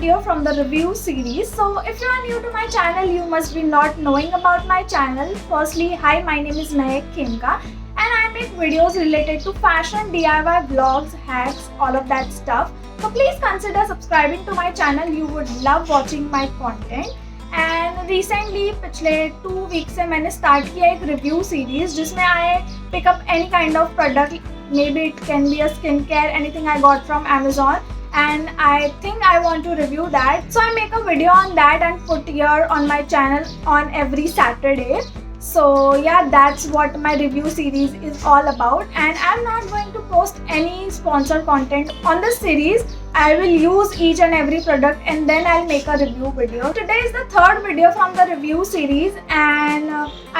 video from the review series. So if you are new to my channel, you must be not knowing about my channel. Firstly, hi, my name is Mehak Khemka and I make videos related to fashion, DIY, vlogs, hacks, all of that stuff. So please consider subscribing to my channel. You would love watching my content. And recently, पिछले 2 weeks से मैंने start किया एक review series जिसमें I pick up any kind of product. Maybe it can be a skincare, anything I got from Amazon. And I think I want to review that. So I make a video on that and put here on my channel on every Saturday. So yeah, that's what my review series is all about. And I'm not going to post any sponsored content on this series. I will use each and every product and then I'll make a review video. Today is the third video from the review series and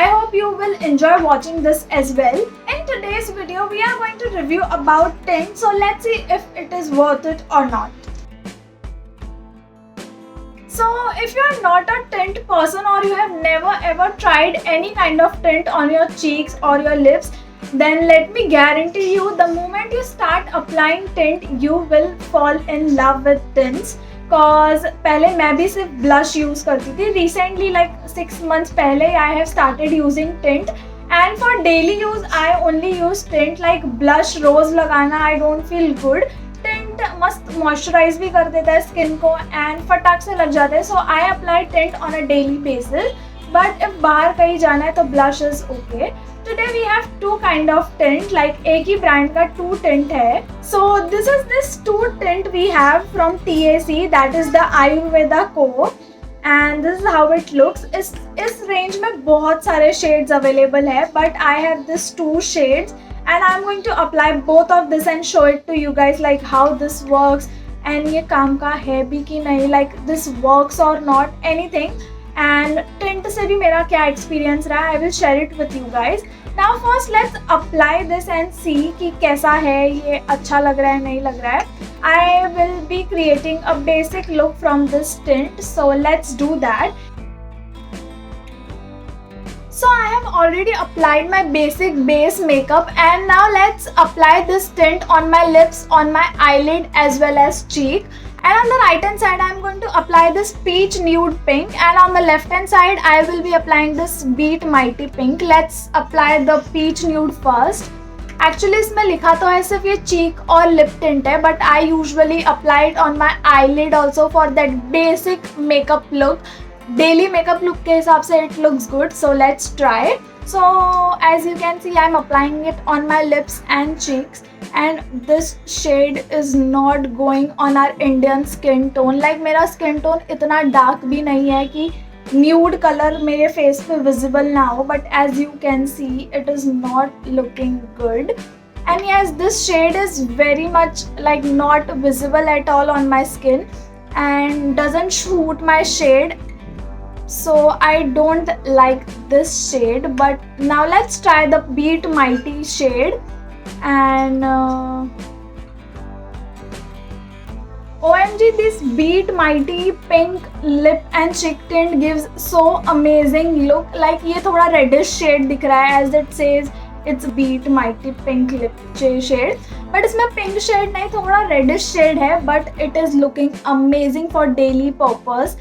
I hope you will enjoy watching this as well. In today's video, we are going to review about tint. So let's see if it is worth it or not. So if you are not a tint person or you have never ever tried any kind of tint on your cheeks or your lips, then let me guarantee you the moment you start applying tint, you will fall in love with tints. Cause पहले मैं भी सिर्फ blush use करती थी. Recently, like 6 months पहले, I have started using tint. And for daily use, I only use tint. Like blush, rose लगाना, I don't feel good. Tint मस्त moisturise भी कर देता है स्किन को एंड फटाक से लग जाता है. So I apply tint on a daily basis. But if बाहर कहीं जाना है तो blush is okay. Today we have 2 kind of tint. Like एक ही ब्रांड का 2 टिंट है. So this 2 tint we have from TAC, that is the Ayurveda co. And this is how it looks. इस रेंज में बहुत सारे शेड्स अवेलेबल है but I have this 2 shades. And I'm going to apply both of this and show it to you guys like how this works and ये काम का है भी कि नहीं, like this works or not, anything. And tint से भी मेरा क्या experience रहा, I will share it with you guys. Now first let's apply this and see कि कैसा है, ये अच्छा लग रहा है नहीं लग रहा है. I will be creating a basic look from this tint, so let's do that. So I have already applied my basic base makeup and now let's apply this tint on my lips, on my eyelid as well as cheek. And on the right hand side I am going to apply this peach nude pink and on the left hand side I will be applying this Beat Mighty pink. Let's apply the peach nude first. Actually इसमें लिखा तो है सिर्फ ये cheek और lip tint है but I usually apply it on my eyelid also for that basic makeup look. Daily makeup look के हिसाब से it looks good, so let's try. So as you can see, I'm applying it on my lips and cheeks, and this shade is not going on our Indian skin tone. Like मेरा skin tone इतना dark भी नहीं है कि nude color मेरे face पे visible ना हो, but as you can see, it is not looking good. And yes, this shade is very much like not visible at all on my skin and doesn't shoot my shade. So I don't like this shade, but now let's try the Beat Mighty shade. And OMG, this Beat Mighty pink lip and cheek tint gives so amazing look. Like ये थोड़ा reddish shade दिख रहा है as it says it's Beat Mighty pink lip shade. But इसमें pink shade नहीं, थोड़ा reddish shade है, but it is looking amazing for daily purpose.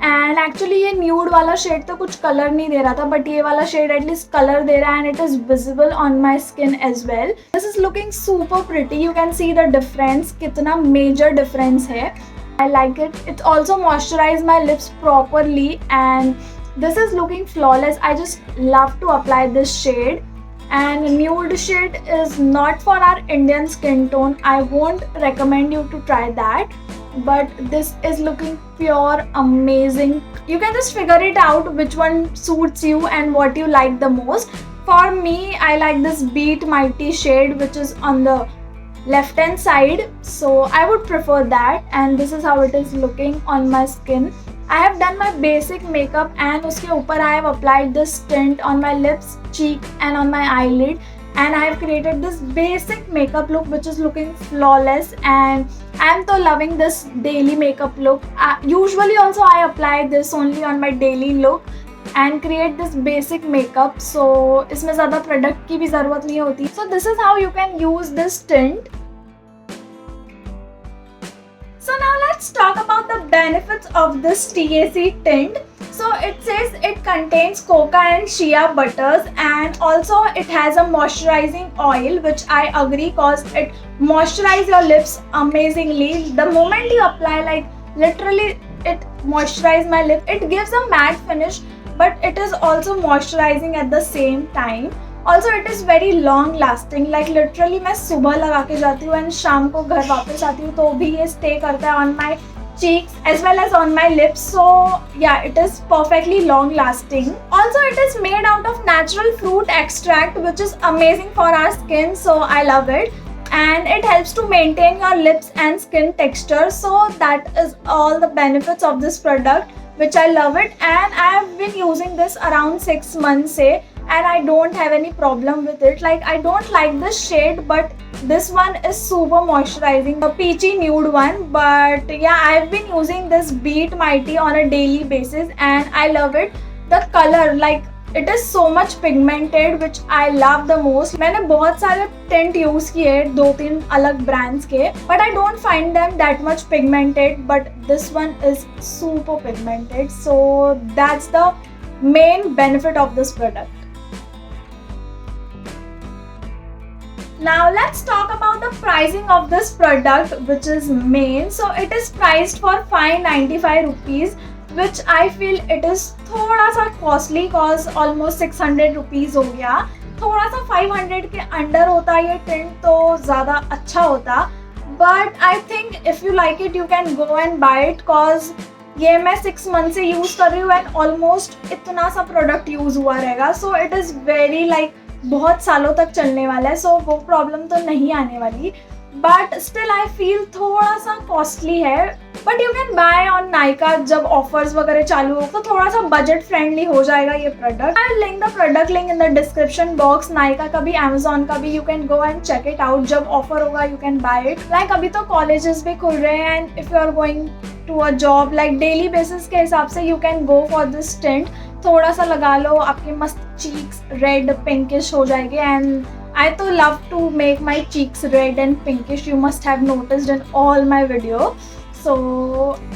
And actually ये न्यूड वाला शेड तो कुछ कलर नहीं दे रहा था बट ये वाला शेड एटलीस्ट कलर दे रहा है and it is visible on my skin as well. This is looking super pretty. You can see the difference, कितना मेजर डिफरेंस है. I like it. It also moisturise my lips properly and this is looking flawless. I just love to apply this shade. And nude shade is not for our Indian skin tone. I won't recommend you to try that. But this is looking pure amazing. You can just figure it out which one suits you and what you like the most. For me, I like this Beat Mighty shade which is on the left hand side. So I would prefer that. And this is how it is looking on my skin. I have done my basic makeup and उसके ऊपर I have applied this tint on my lips, cheek and on my eyelid. And I have created this basic makeup look which is looking flawless and I am so loving this daily makeup look. Usually also I apply this only on my daily look and create this basic makeup. So इसमें ज़्यादा product की भी ज़रूरत नहीं होती. So this is how you can use this tint. So now let's let's talk about the benefits of this TAC tint. So it says it contains coca and shea butters, and also it has a moisturizing oil, which I agree cause it moisturizes your lips amazingly. The moment you apply, like literally it moisturizes my lip. It gives a matte finish, but it is also moisturizing at the same time. Also it is very long lasting, like literally मैं सुबह लगा के जाती हूँ and शाम को घर वापस आती हूँ तो भी ये stay करता है on my cheeks as well as on my lips. So yeah, it is perfectly long lasting. Also it is made out of natural fruit extract, which is amazing for our skin, so I love it. And it helps to maintain your lips and skin texture. So that is all the benefits of this product, which I love it. And I have been using this around 6 months say, and I don't have any problem with it. Like I don't like this shade, but this one is super moisturizing, the peachy nude one. But yeah, I've been using this Beat Mighty on a daily basis and I love it. The color, like it is so much pigmented, which I love the most. मैंने बहुत सारे tint use किए 2-3 अलग brands के, but I don't find them that much pigmented. But this one is super pigmented, so that's the main benefit of this product. Now let's talk about the pricing of this product, which is main. So it is priced for 595 rupees, which I feel it is थोड़ा सा costly cause almost 600 rupees हो गया. थोड़ा सा 500 के under होता ये tint तो ज़्यादा अच्छा होता. But I think if you like it, you can go and buy it cause ये मैं 6 months से यूज़ कर रही हूँ and almost इतना सा प्रोडक्ट यूज़ हुआ रहेगा. So it is very like बहुत सालों तक चलने वाला है, सो वो प्रॉब्लम तो नहीं आने वाली. बट स्टिल आई फील थोड़ा सा कॉस्टली है. But you can bye on Nykaa जब ऑफर्स वगैरह चालू हो, तो थोड़ा सा बजट फ्रेंडली हो जाएगा ये product. I will link the product link in the description box. Nykaa का भी अमेजोन का भी, you can go and check it out. जब ऑफर होगा you can buy it. Like अभी तो कॉलेजेस भी खुल रहे हैं and if you are going to a job like daily basis के हिसाब से you can go for this tint. थोड़ा सा लगा लो, आपके मस्त चीक्स रेड पिंकिश हो जाएंगे. एंड आई तो love to make my cheeks red and pinkish. You must have noticed in all my video. So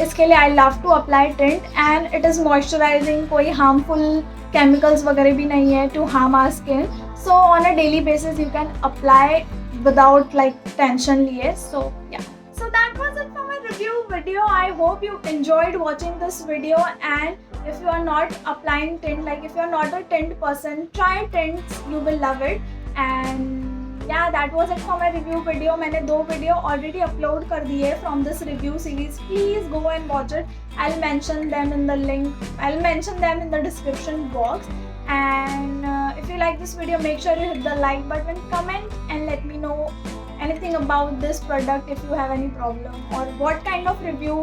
इसके लिए I love to apply tint and it is moisturising. कोई harmful chemicals वगैरह भी नहीं है to harm our skin. So on a daily basis you can apply without like tension लिए. So या, so that was it for my review video. I hope you enjoyed watching this video, and if you are not applying tint, like if you are not a tint person, try tints, you will love it. And yeah, that was it for my review video. मैंने 2 video already upload कर दिए from this review series. Please go and watch it. I'll mention them in the link. I'll mention them in the description box. And if you like this video, make sure you hit the like button, comment and let me know anything about this product. If you have any problem or what kind of review,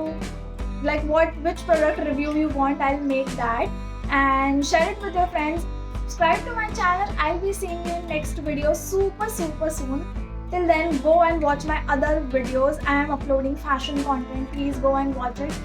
like which product review you want, I'll make that. And share it with your friends. Subscribe to my channel. I'll be seeing you in next video super soon. Till then, go and watch my other videos. I am uploading fashion content. Please go and watch it.